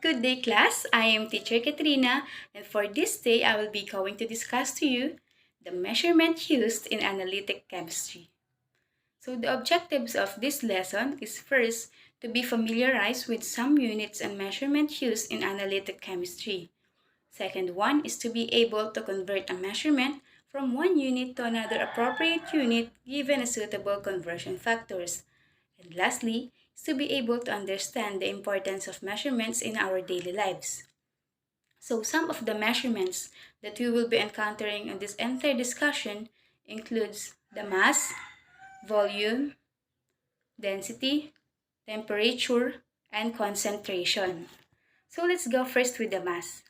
Good day, class. I am teacher Katrina, and for this day, I will be going to discuss to you the measurement used in analytic chemistry. So the objectives of this lesson is first to be familiarized with some units and measurement used in analytic chemistry. Second one is to be able to convert a measurement from one unit to another appropriate unit given a suitable conversion factors. And lastly, is to be able to understand the importance of measurements in our daily lives. So some of the measurements that we will be encountering in this entire discussion includes the mass, volume, density, temperature, and concentration. So let's go first with the mass.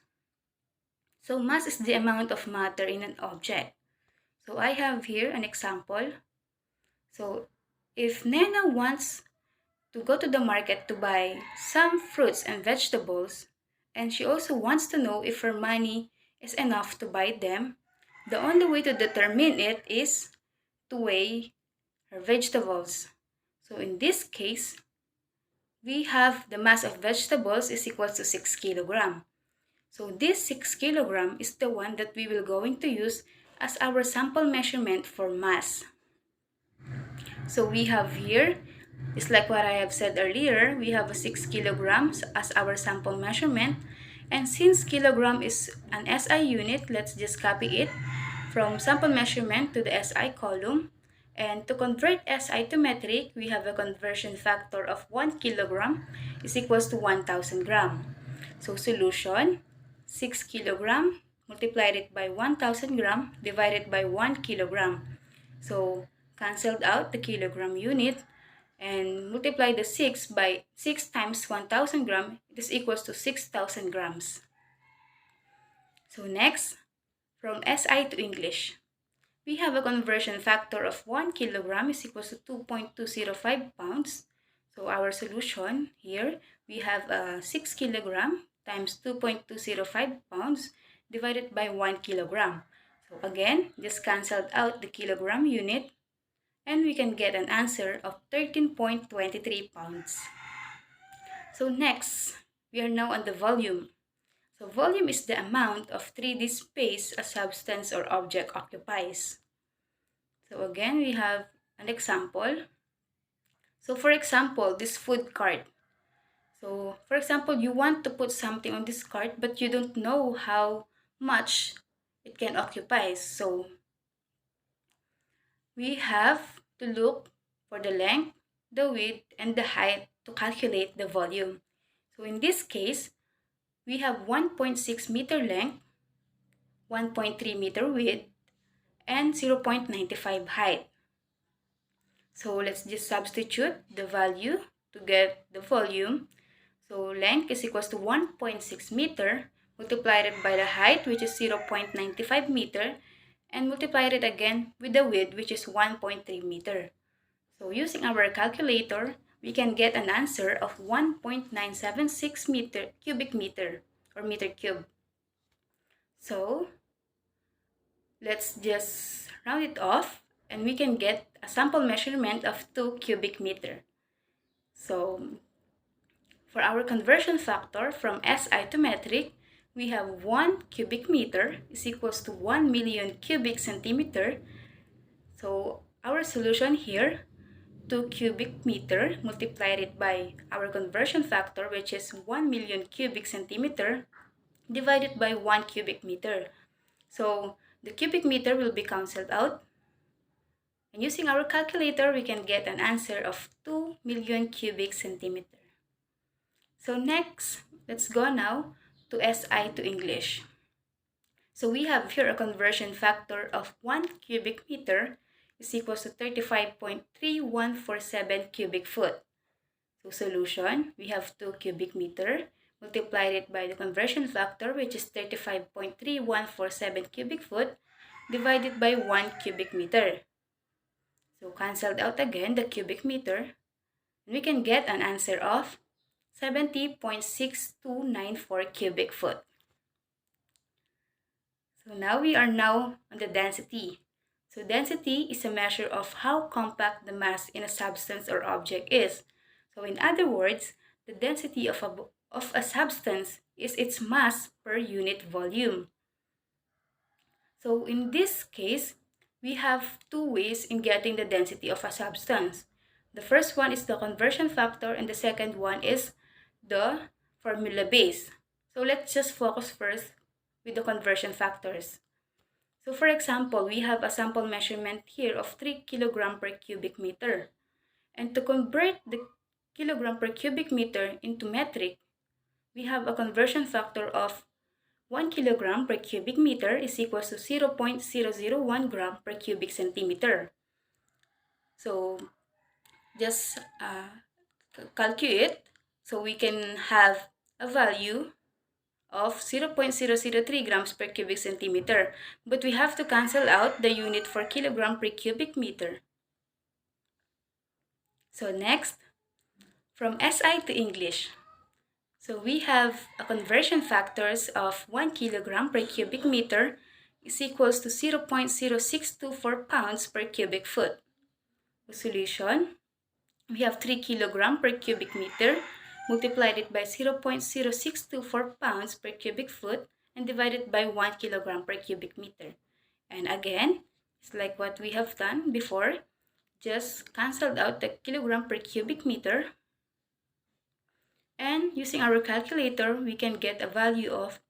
So mass is the amount of matter in an object. So I have here an example. So if Nena wants to go to the market to buy some fruits and vegetables, and she also wants to know if her money is enough to buy them, the only way to determine it is to weigh her vegetables. So in this case, we have the mass of vegetables is equal to 6 kilogram. So this 6 kilogram is the one that we will going to use as our sample measurement for mass. So we have here, it's like what I have said earlier, we have a 6 kilograms as our sample measurement. And since kilogram is an SI unit, let's just copy it from sample measurement to the SI column. And to convert SI to metric, we have a conversion factor of 1 kilogram is equals to 1,000 gram. So solution, 6 kilogram multiplied it by 1,000 gram divided by 1 kilogram. So cancelled out the kilogram unit and multiply the 6 by 6 times 1,000 gram, it is equals to 6,000 grams. So next, from SI to English, we have a conversion factor of 1 kilogram is equals to 2.205 pounds. So our solution here, we have 6 kilogram times 2.205 pounds divided by 1 kilogram. So again, just cancelled out the kilogram unit and we can get an answer of 13.23 pounds. So next, we are now on the volume. So volume is the amount of 3D space a substance or object occupies. So again, we have an example. So for example, this food cart. So for example, you want to put something on this cart, but you don't know how much it can occupy. So we have to look for the length, the width, and the height to calculate the volume. So in this case, we have 1.6 meter length, 1.3 meter width, and 0.95 height. So let's just substitute the value to get the volume. So length is equals to 1.6 meter multiplied by the height, which is 0.95 meter, and multiplied it again with the width, which is 1.3 meter. So using our calculator, we can get an answer of 1.976 cubic meter or meter cube. So let's just round it off and we can get a sample measurement of 2 cubic meter. So for our conversion factor from SI to metric, we have 1 cubic meter is equals to 1 million cubic centimeter. So our solution here, 2 cubic meter multiplied it by our conversion factor, which is 1 million cubic centimeter divided by 1 cubic meter. So the cubic meter will be cancelled out. And using our calculator, we can get an answer of 2 million cubic centimeter. So next, let's go now to SI to English. So we have here a conversion factor of 1 cubic meter is equals to 35.3147 cubic foot. So solution, we have 2 cubic meter multiplied it by the conversion factor, which is 35.3147 cubic foot divided by 1 cubic meter. So cancelled out again the cubic meter, and we can get an answer of 70.6294 cubic foot. So now we are now on the density. So density is a measure of how compact the mass in a substance or object is. So in other words, the density of of a substance is its mass per unit volume. So in this case, we have two ways in getting the density of a substance. The first one is the conversion factor and the second one is the formula base. So let's just focus first with the conversion factors. So for example, we have a sample measurement here of 3 kg per cubic meter. And to convert the kilogram per cubic meter into metric, we have a conversion factor of 1 kilogram per cubic meter is equal to 0.001 gram per cubic centimeter. So just calculate. So we can have a value of 0.003 grams per cubic centimeter. But we have to cancel out the unit for kilogram per cubic meter. So next, from SI to English. So we have a conversion factors of 1 kilogram per cubic meter is equals to 0.0624 pounds per cubic foot. The solution, we have 3 kilogram per cubic meter, multiplied it by 0.0624 pounds per cubic foot, and divided by 1 kilogram per cubic meter. And again, it's like what we have done before, just canceled out the kilogram per cubic meter. And using our calculator, we can get a value of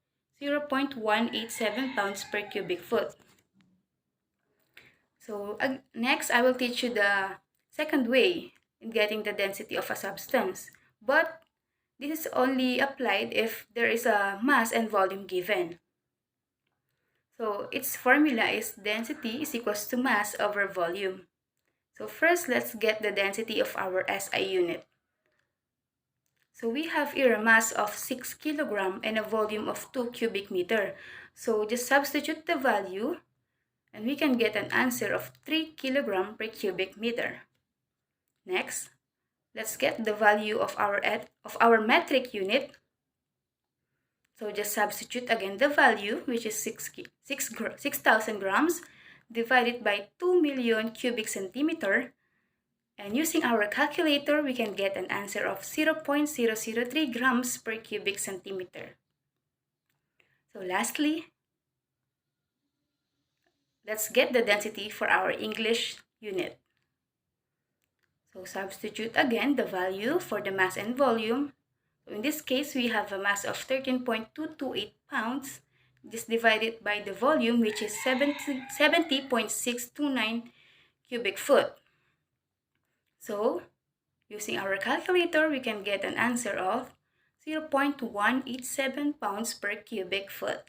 0.187 pounds per cubic foot. So next, I will teach you the second way in getting the density of a substance. But this is only applied if there is a mass and volume given. So its formula is density is equals to mass over volume. So first, let's get the density of our SI unit. So we have here a mass of 6 kg and a volume of 2 cubic meter. So just substitute the value and we can get an answer of 3 kg per cubic meter. Next, let's get the value of our metric unit. So just substitute again the value, which is 6,000 grams divided by 2 million cubic centimeter. And using our calculator, we can get an answer of 0.003 grams per cubic centimeter. So lastly, let's get the density for our English unit. So substitute again the value for the mass and volume. So in this case, we have a mass of 13.228 pounds. This divided by the volume, which is 70.629 cubic foot. So, using our calculator, we can get an answer of 0.187 pounds per cubic foot.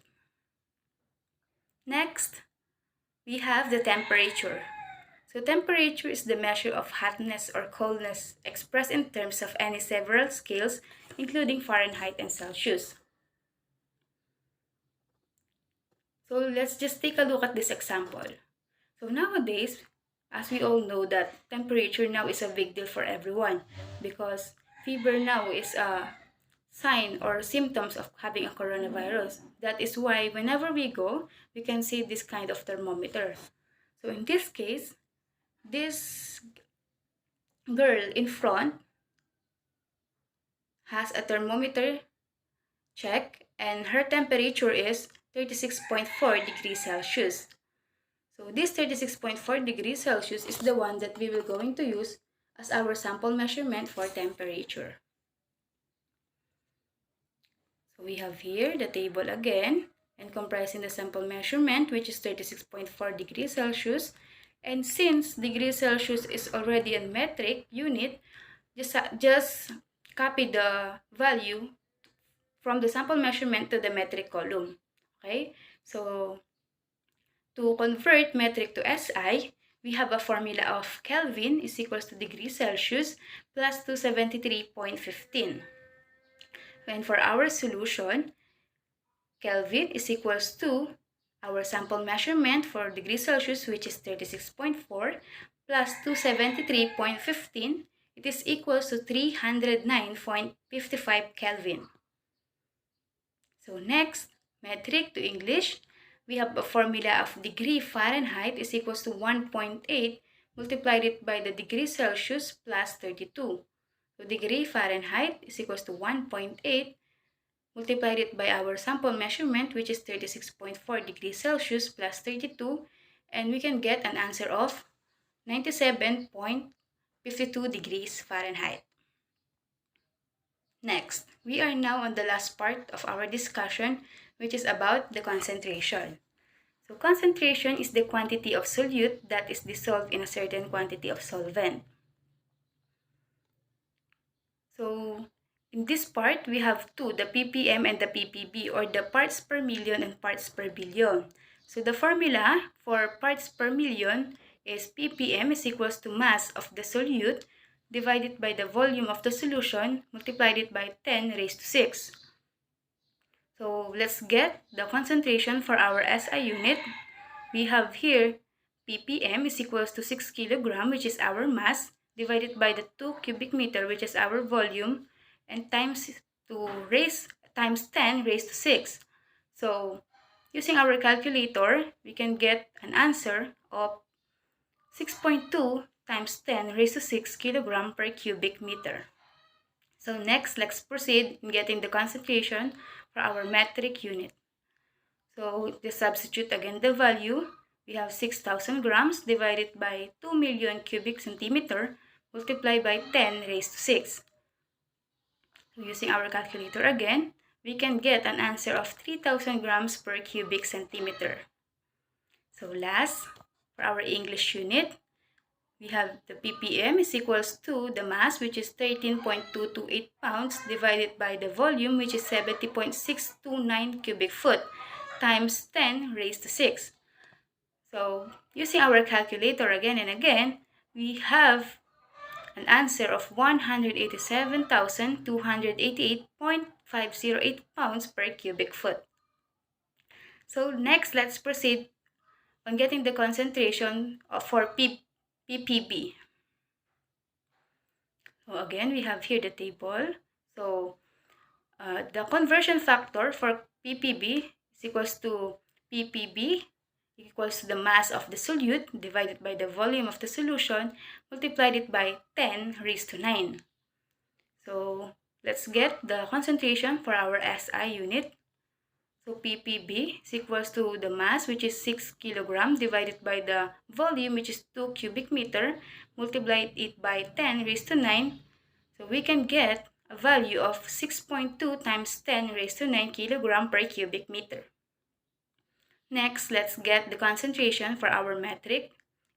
Next, we have the temperature. So temperature is the measure of hotness or coldness expressed in terms of any several scales, including Fahrenheit and Celsius. So let's just take a look at this example. So nowadays, as we all know that temperature now is a big deal for everyone because fever now is a sign or symptoms of having a coronavirus. That is why whenever we go, we can see this kind of thermometer. So in this case, this girl in front has a thermometer check and her temperature is 36.4 degrees Celsius. So this 36.4 degrees Celsius is the one that we will going to use as our sample measurement for temperature. So we have here the table again and comprising the sample measurement, which is 36.4 degrees Celsius. And since degrees Celsius is already a metric unit, just copy the value from the sample measurement to the metric column. Okay, so to convert metric to SI, we have a formula of Kelvin is equals to degrees Celsius plus 273.15. And for our solution, Kelvin is equals to our sample measurement for degrees Celsius, which is 36.4 plus 273.15. It is equals to 309.55 Kelvin. So next, metric to English, we have a formula of degree Fahrenheit is equals to 1.8 multiplied it by the degree Celsius plus 32. So degree Fahrenheit is equals to 1.8 multiplied it by our sample measurement, which is 36.4 degrees Celsius plus 32, and we can get an answer of 97.52 degrees Fahrenheit. Next, we are now on the last part of our discussion, which is about the concentration. So concentration is the quantity of solute that is dissolved in a certain quantity of solvent. So in this part, we have two, the ppm and the ppb, or the parts per million and parts per billion. So the formula for parts per million is ppm is equals to mass of the solute divided by the volume of the solution multiplied it by 10 raised to 6. So let's get the concentration for our SI unit. We have here ppm is equals to 6 kilogram, which is our mass, divided by the 2 cubic meter, which is our volume, and times 10 raised to 6. So using our calculator, we can get an answer of 6.2 times 10 raised to 6 kilogram per cubic meter. So next, let's proceed in getting the concentration for our metric unit. So to substitute again the value, we have 6,000 grams divided by 2 million cubic centimeter multiplied by 10 raised to 6. So using our calculator again, we can get an answer of 3,000 grams per cubic centimeter. So last, for our English unit, we have the ppm is equals to the mass, which is 13.228 pounds, divided by the volume, which is 70.629 cubic foot, times 10 raised to 6. So using our calculator again and again, we have an answer of 187,288.508 pounds per cubic foot. So next, let's proceed on getting the concentration for ppb. So again, we have here the table. So the conversion factor for ppb is equals to ppb equals to the mass of the solute divided by the volume of the solution multiplied it by 10 raised to 9. So let's get the concentration for our SI unit. So ppb is equals to the mass, which is 6 kilogram, divided by the volume, which is 2 cubic meter, multiplied it by 10 raised to 9. So we can get a value of 6.2 times 10 raised to 9 kilogram per cubic meter. Next, let's get the concentration for our metric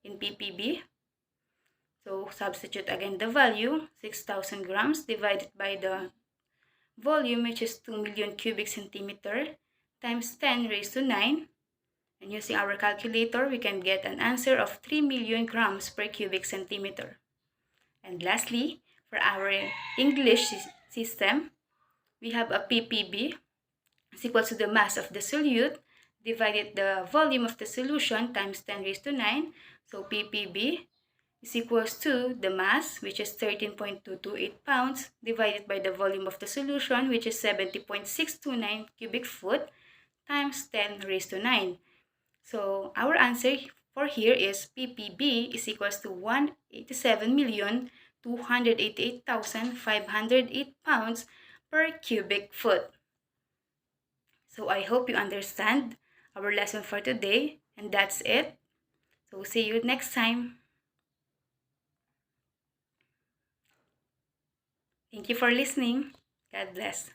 in ppb. So substitute again the value, 6,000 grams divided by the volume, which is 2 million cubic centimeter, times 10 raised to 9. And using our calculator, we can get an answer of 3 million grams per cubic centimeter. And lastly, for our English system, we have a ppb is equal to the mass of the solute divided the volume of the solution times 10 raised to 9. So ppb is equals to the mass, which is 13.228 pounds, divided by the volume of the solution, which is 70.629 cubic foot, times 10 raised to 9. So our answer for here is ppb is equals to 187,288,508 pounds per cubic foot. So I hope you understand our lesson for today, and that's it. So see you next time. Thank you for listening. God bless.